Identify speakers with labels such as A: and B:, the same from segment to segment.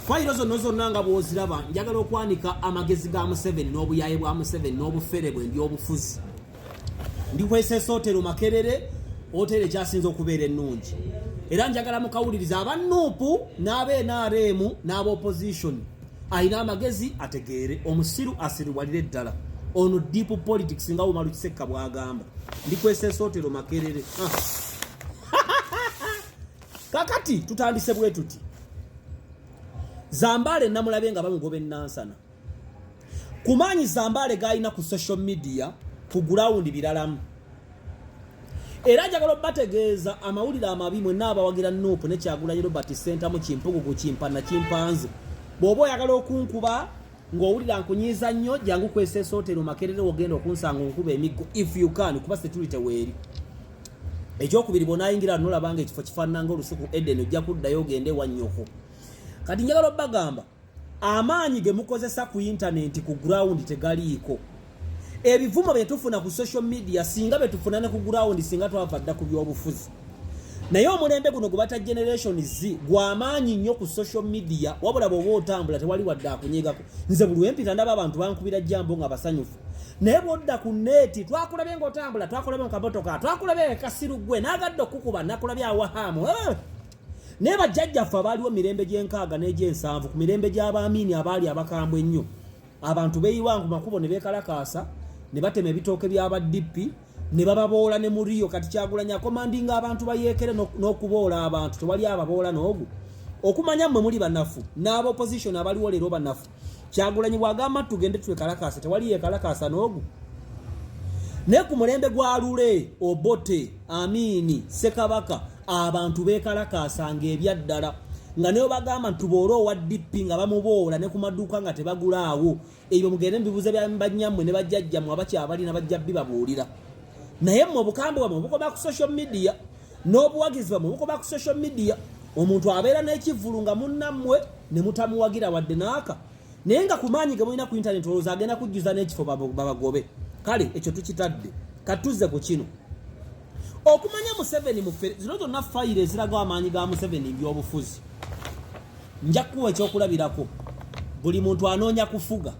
A: fayiro zonna nga bw'oziraba njagala okwanika amagezi ga Museveni n'obuyaye bwa Museveni n'obufere bwe by'obufuzi ndikweseesa Otero Makerere Otero kyasinze okubeera ennungi era njagala mukawuliriza abannuupu n'aba-NRM n'aba-opposition ayina amagezi ategeere omusiru asirwalire ddala ono deep politics nga Umaru Kisekka bw'agamba ndikweseesa Otero Makerere kakati tutandise bwe tuti Zambale namulabe nga bamugobe nansana kumanyi Zambale gayina ku social media ku ground biralamu era njagala bategeeza amawulire amabi mwenna abawagira Nuupu ne Kyagulanyi Robert Center mu Kimpugu ku Kimpana Kimpanze bw'oba oyagala okunkuba ng'owulira nkunyiiza nnyo jangu kweseesa Otero Makerere ogenda okunsanga onkuba emiggo if you can kuba security weeri ekyokubiri bonayingira nolabanga ekifo kifaananga olusuku Eden ojja kuddayo ogende wa nnyoko kati njagala bagamba amaanyi ge mukozesa ku internet ku ground tegaliiko ebivumo bye tufuna ku social media singa betufuna ne ku ground singa twavadda ku byobufuzi naye omulembe guno gubata generation Z gw'amaanyi nnyo ku social media wabula bw'oba otambula tewali wadde akunyegako nze buli wempita ndaba abantu bankubira jjambo nga basanyufu naye bw'odda ku neeti twakulabye ng'otambula twakulabye mu kamotoka twakulabye kasiru gwe n'agadde okukuba nakulabye awahamu naye bajjajjaffe abaaliwo mirembe gy'enkaaga n'egy'ensanvu ku mirembe gy'abaamiini abaali abakambwe ennyo abantu beeyiwa ku makubo ne beekalakaasa ne batema ebitooke by'abadippi ne bababoola ne muriyo kati Kyagulanyi akomandinga abantu bayeekere n'okuboola abantu tewali ababoola n'ogu okumanya mmwe muli banafu n'aba-opposition abaliwo leero banafu Kyagulanyi bw'agamba tugende twekalakaasa tewali yeekalakaasa n'ogu ne ku mulembe gwa Lule Obote Amini Ssekabaka abantu beekalakaasanga ebyaddala nga neyo bagamba ntuboola owa dippi nga bamuboola ne ku maduuka nga tebagulaawo ebyo mugende mubibuuze bannyammwe ne bajjajjammwe abakyabalina bajja bibabuulira naye mmwe obukambwe bwamwe bukoba ku social media n'obuwagizi bwamwe bukoba ku social media omuntu abeera n'ekivulu nga munnammwe ne mutamuwagira wadde naaka naye nga ku maanyi ge mulina ku internet olowooza agenda kujjuza n'ekifo babagobe kale ekyo tukitadde katuzze ku kino okumanya Museveni mufere zino zonna fayire eziraga amaanyi ga Museveni by'obufuzi nja kuwa ekyokulabirako buli muntu anoonya kufuga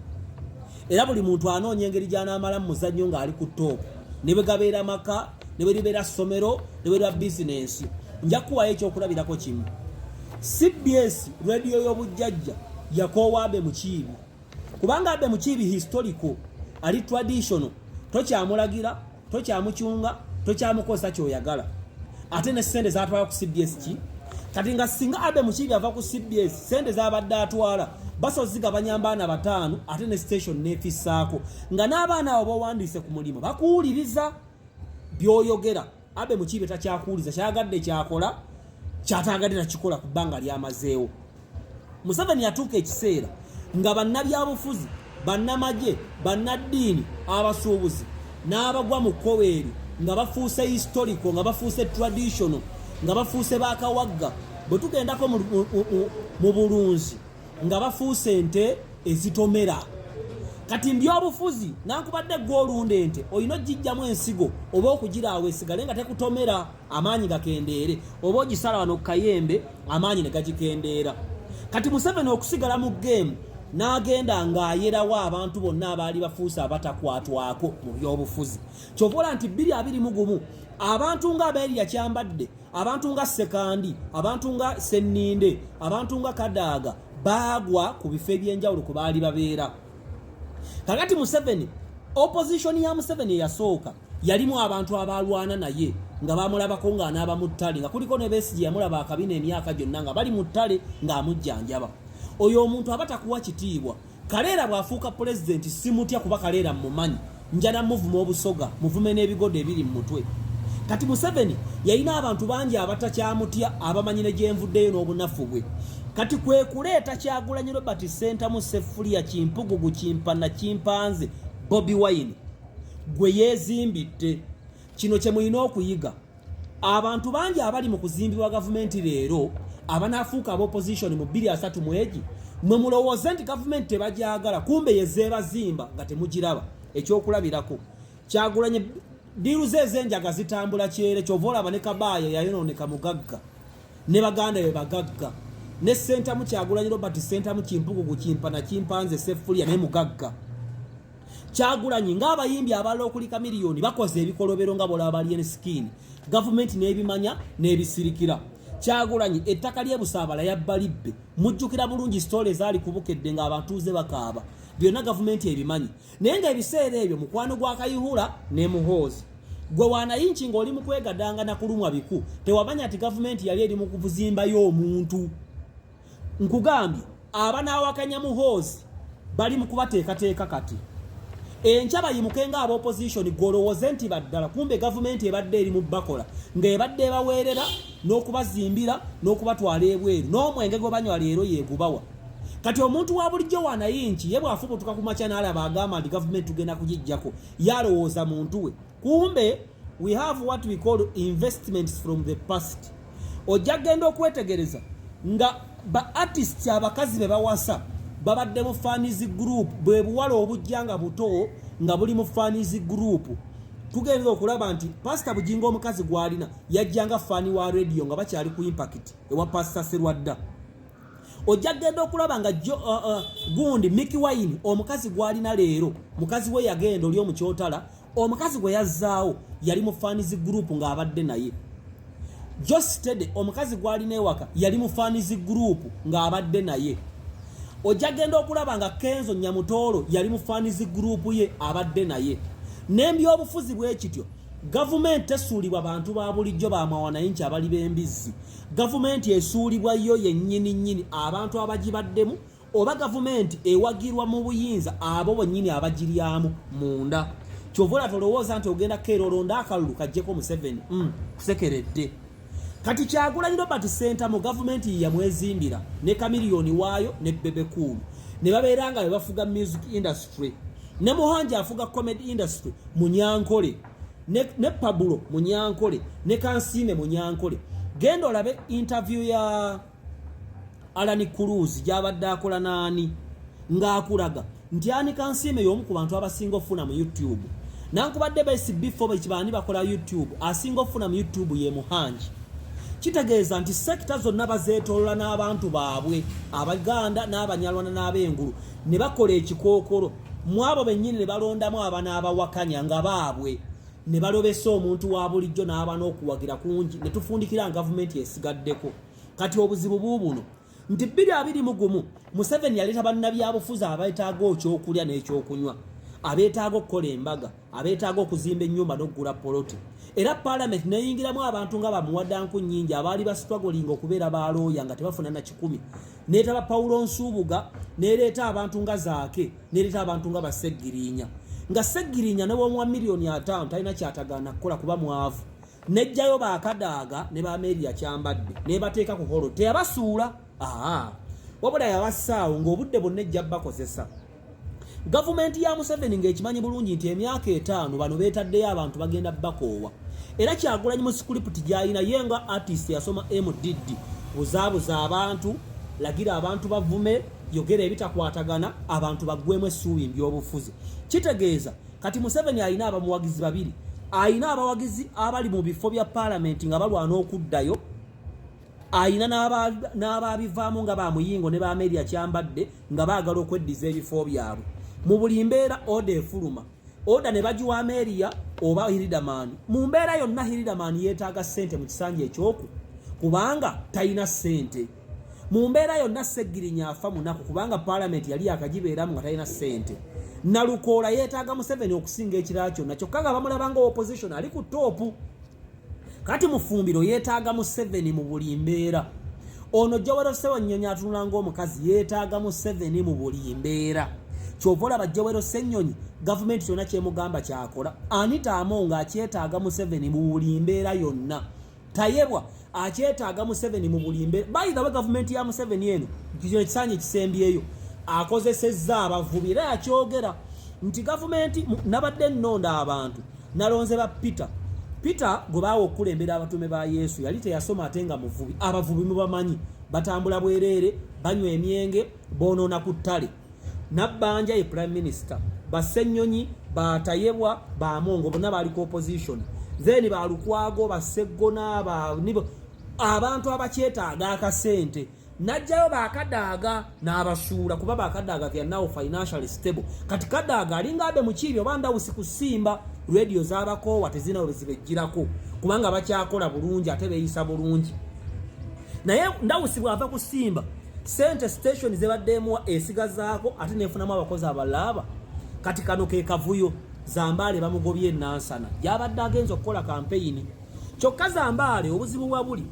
A: era buli muntu anoonya engeri gy'anaamala mu muzannyo ng'ali ku ttoopu ne bwe gabeera maka ne bwe libeera ssomero ne bwe liba bizinensi nja kuwayo ekyokulabirako kimu CBS radio y'obujjajja yakoowa Abe Mukiibi kubanga Abe Mukiibi historical ali traditional tokyamulagira tokyamukyunga tokyamukozesa kyoyagala ate ne sente zatwala ku CBS ki kati nga singa Abe Mukiibi ava ku CBS sente zabadde atwala basozigabanya abaana bataano ate ne station neefissaako nga n'abaana abo bowandiise ku mulimu bakuwuliriza byoyogera Abe Mukiibi takyakuwuliza kyagadde kyakola kyataagadde takikola ku bbanga lyamazeewo Museveni yatuuka ekiseera nga bannabyabufuzi bannamagye bannaddiini abasuubuzi n'abagwa mu kkoweeri nga bafuuse historical nga bafuuse traditional nga bafuuse bakawagga bwe tugendako mu bulunzi nga bafuuse ente ezitomera kati mbyobufuzi nankubadde gw'olunda ente olina ogijjamu ensigo oba okugiraawo esigale nga tekutomera amaanyi gakendeere oba ogisala wano ku kayembe amaanyi ne gagikendeera kati Museveni okusigala mu game n'agenda ng'ayerawo abantu bonna abaali bafuuse abatakwatwako mu byobufuzi kyovola nti 2021 abantu nga Aberia Kyambadde abantu nga Sekandi abantu nga Senninde abantu nga Kadaaga baagwa ku bifo ebyenjawulo ku baali babeera kakati Museveni opposition ya Museveni eyasooka yalimu abantu abalwana naye nga bamulabako ng'anaaba mu ttale nga kuliko ne Besigye yamulaba akabina emyaka gyonna nga bali mu ttale ng'amujjanjaba oyo omuntu abatakuwa kitiibwa Kaleera bw'afuuka president simutya kuba Kaleera mumanyi njana muvuma obusoga muvume n'ebigodo ebiri mu mutwe kati Museveni yalina abantu bangi abatakyamutya abamanyi ne gyenvuddeyo n'obunafu bwe kati kwe kuleeta Kyagulanyi Robert Center mu Sefulia Kimpugu Kimpana Kimpanze Bobi Wine gwe yeezimbidde kino kye mulina okuyiga abantu bangi abali mu kuzimbibwa gavumenti leero abanaafuuka ab'opposition mu 2003 mwegi mwe mulowooza nti gavumenti tebajagala kumbe yezeebazimba nga temugiraba ekyokulabirako Kyagulanyi diiruze ezenjaga zitambula kyere kyova olaba ne Kabaaya yayonooneka mugagga ne Baganda be bagagga ne center mu Kyagulanyi Robert center mu Kimpugu Kimpa na Kimpanze Sefulia ne Mugagga Kyagulanyi ng'abayimbi abalala okulika miliyoni bakoze ebikolobero nga bola abali skin government n'ebimanya n'ebisirikira Kyagulanyi ettaka lye Busaabala yabbalibbe mujjukira bulungi stories zali kubukedde ng'abantuze bakaaba byonna government ebimanyi naye nga ebiseera ebyo mukwano gwa Kayihura ne Muhoozi gwe wanayinchi ng'oli mu kwegadanga na kulumwa biku tewamanya ati government yali eri mu kuzimba y'omuntu nkugambye abanaawakanya Muhoozi bali mu kubateekateeka kati enkya bayimukenga aba opposition golowooze nti baddala kumbe government ebadde eri mu bakola ng'ebadde ebaweerera n'okubazimbira n'okubatwala ebweru n'omwenge gwe banywa leero yeegubawa kati omuntu wa bulijjo wanayinchi ye bwafubutuka ku makya n'alaba agamba nti government tugenda kugijjako yalowooza muntu we kumbe we have what we call investments from the past ojja genda okwetegereza nga ba artists abakazi be bawasa babadde mu fanizi group bwe buwala obujjanga buto nga buli mu fanizi group tugenza okulaba nti Pastor Bujingo omukazi gwalina yajjanga fani wa radio nga bakyali ku impact ewa Pastor Serwadda ojja genda okulaba nga gundi Mickey Wine omukazi gwalina leero mukazi we yagenda oli omukyotala omukazi gwe yazzaawo yali mu fanizi group nga abadde naye Joss Tede omukazi gwalina ewaka yali mu fanizi group nga abadde naye ojja genda okulaba nga Kenzo Nyamutoolo yali mu fanizi group ye abadde naye n'ebyobufuzi bw'ekityo government esuulibwa bantu ba bulijjo ba mawanayinchi abali b'embizzi government esuulibwa yo yennyini nnyini abantu abagibaddemu oba government ewagirwa mu buyinza abo bonnyini abagiryamu munda kyovola tolowooza nti ogenda keerolonda akalulu kajjeko Museveni kusekeredde kati Kyagulanyi Robert center mu government yamwezimbira ne kamiliyoni waayo ne Bebe Cool ne babeeranga be bafuga music industry ne Muhanja afuga comedy industry Munyankole ne Pablo Munyankole ne Kansime Munyankole genda olabe interview ya Alani Cruz gyabadde akola naani ng'akulaga nti ani Kansime y'omu ku bantu abasinga ofuna mu YouTube nankubadde besi before bakibani bakola YouTube asinga ofuna mu YouTube ye Muhanja kitegeeza nti sekta zonna bazeetolola n'abantu baabwe Abaganda n'Abanyarwanda n'Abengulu ne bakola ekikookolo mu abo bennyini ne balondamu abana abawakanya nga baabwe ne balobesa omuntu wa bulijjo n'aba n'okuwagira kungi ne tufundikira gavumenti esigaddeko kati obuzibu buubuno nti 2021 Museveni yaleeta bannabyabufuzi abeetaaga ekyokulya n'ekyokunywa abeetaaga okukola embaga abeetaaga okuzimba ennyumba n'okugula poloti era parliament neyingiramu abantu nga bamuwaddanku nnyingi abaali basitwagolinga okubeera balooya nga tebafuna na 10 neetaba Paulo Nsubuga nereeta abantu nga Zaake nereeta abantu nga Baseggirinya nga Seggirinya ne bw'omuwa miliyoni 5 talina kyatagaana kukola kuba mwavu nejjayo baakadaaga ne Bameria Kyambadde ne bateeka ku holo teyabasuula wabula yabassaawo ng'obudde bonna ejja bakozesa gavumenti ya Museveni ng'ekimanyi bulungi nti emyaka 5 bano beetaddeyo abantu bagenda bakoowa era Kyagulanyi mu script gy'alina yenga artist yasoma MDD buzaabuza abantu lagira abantu bavume yogera ebitakwatagana abantu baggwemu essuubi by'obufuzi kitegeeza kati Museveni alina abamuwagizi babiri alina abawagizi abali mu bifo bya parliament nga balwana okuddayo alina n'ababivaamu nga Bamuyingo ne Bameria Kyambadde nga baagala okweddiza ebifo byabwe mu buli mbeera oda efuluma oda ne bagiwa Ameria oba Hiridaman mu mbeera yonna Hiridaman yeetaaga ssente mu kisanja ekyoku kubanga talina ssente mu mbeera yonna Seggirinya afa munaku kubanga parliament yali akagibeeramu nga talina ssente Nalukoola yeetaaga Museveni okusinga ekirala kyonna kyokka nga bamulabanga opposition ali ku toopu kati mufumbiro yeetaaga Museveni mu buli mbeera ono Jowero Ssenyonyi atunula ng'omukazi yeetaaga Museveni mu buli mbeera kyovola Jowero Ssenyonyi gavumenti yonna kyemugamba kyakola Anita Amonga akyetaaga Museveni mu buli mbeera yonna tayebwa akyetaaga Museveni mu buli mbeera bayitawe gavumenti ya Museveni eno kino ekisanye kisembyeyo akozesezza abavubi era yakyogera nti gavumenti nabadde nnonda abantu nalonze ba Peter gwe baawo okulembera abatume ba Yesu yali teyasoma ate nga muvubi abavubi mubamanyi batambula bwereere banywa emyenge bonoona ku ttale Nabbanja ye prime minister Bassenyonyi batayebwa Bamongo bonna bali ku opposition then Balukwago Baseggona nibo abantu abakyetaaga akasente najjayo bakadaaga n'abasuula kuba bakadaaga they are now financially stable kati kadaaga alinga abe mukibi oba Ndawusi kusimba radio z'abakoowa tezina webezibejjirako kubanga bakyakola bulungi ate beeyisa bulungi naye Ndawusi bw'ava kusimba sente station zebaddeemuwa esigazaako ate neefunamu abakozi abalaba kati kano ke kavuyo Zambaale bamugobye Nansana gyabadde agenza okukola kampeyini kyokka Zambaale obuzibu bwa buli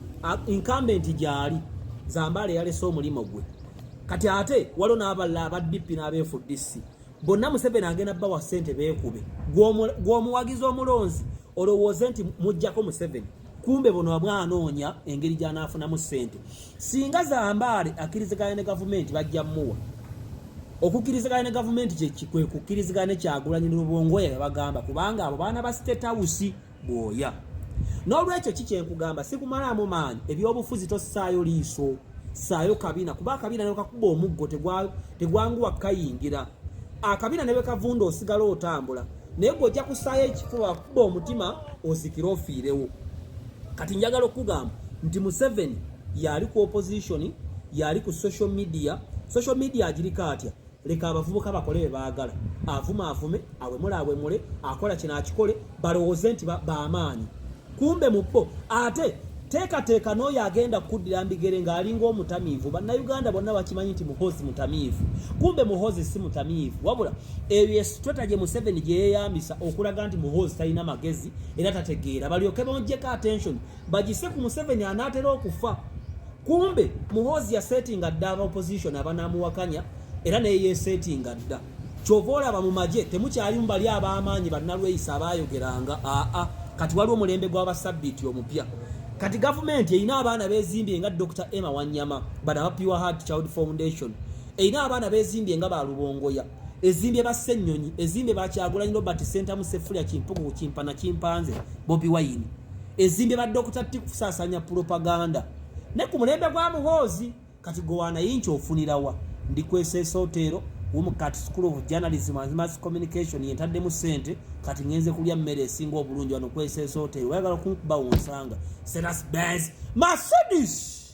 A: incumbent gyali Zambaale yalese omulimo gwe kati ate waliwo n'abalala abaddipi n'abeefudisi bonna Museveni agenda bawa ssente beekube gw'omuwagizi omulonzi olowooze nti mujjako Museveni kumbe bono wamwanoonya engeri gy'anaafunamu ssente singa Zambaale akkiriziganya ne gavumenti bajja muwa okukkiriziganya ne gavumenti kwe kukkiriziganya ne Kyagulanyi Lubongoya yabagamba kubanga abo baana ba State House bwoya n'olwekyo kikyenkugamba sikumalamu maanyi ebyobufuzi tossaayo liiso ssaayo kabina kuba akabina ne kakuba omuggo tegwanguwa kayingira akabina ne kavunda osigala otambula naye gw'ojja kussaayo ekifuba kuba omutima osikire ofiirewo kati njagala okugamba nti Museveni yali ku opposition yali ku social media agiriko atya leka abavubuka bakole bye baagala avume awemule akola kino akikole balowooze nti bamaanyi kumbe mupo ate teekateeka n'oyo agenda kuddira mbigere ng'alinga omutamiivu bannayuganda bonna bakimanyi nti Muhoozi mutamiivu kumbe Muhoozi si mutamiivu wabula ebyo esitweta gye Museveni gye yeeyambisa okulaga nti Muhoozi talina magezi era tategeera balyoke bongyeko attention bagise ku Museveni anaatera okufa kumbe Muhoozi yasetinga dda aba opposition abanaamuwakanya era naye yeesetinga dda kyova olaba mu magye temukyali mu bali ab'amaanyi bannalweyisa abaayogeranga kati waliwo omulembe gw'abasabbiiti omupya kati gavumenti erina abaana beezimbye nga Dr. Emma Wanyama bana ba Pure Heart Child Foundation erina abaana beezimbye nga ba Lubongoya ezimbye ba Ssennyonyi ezimbye ba Kyagulanyi Robert Center Musefulya Kimpugu Kimpana Kimpanze Bobi Wine ezimbye ba Dr. Tikusasanya propaganda ne ku mulembe gwa Muhoozi kati gowana yinki ofunirawa ndi kwesesa otero Umukati School of Journalism and Mass Communication yentaddemu ssente kati ngenze kulya mmere esinga obulungi wano kwesesa otero wayagala kunkuba wonsanga Mercedes Benz Mercedes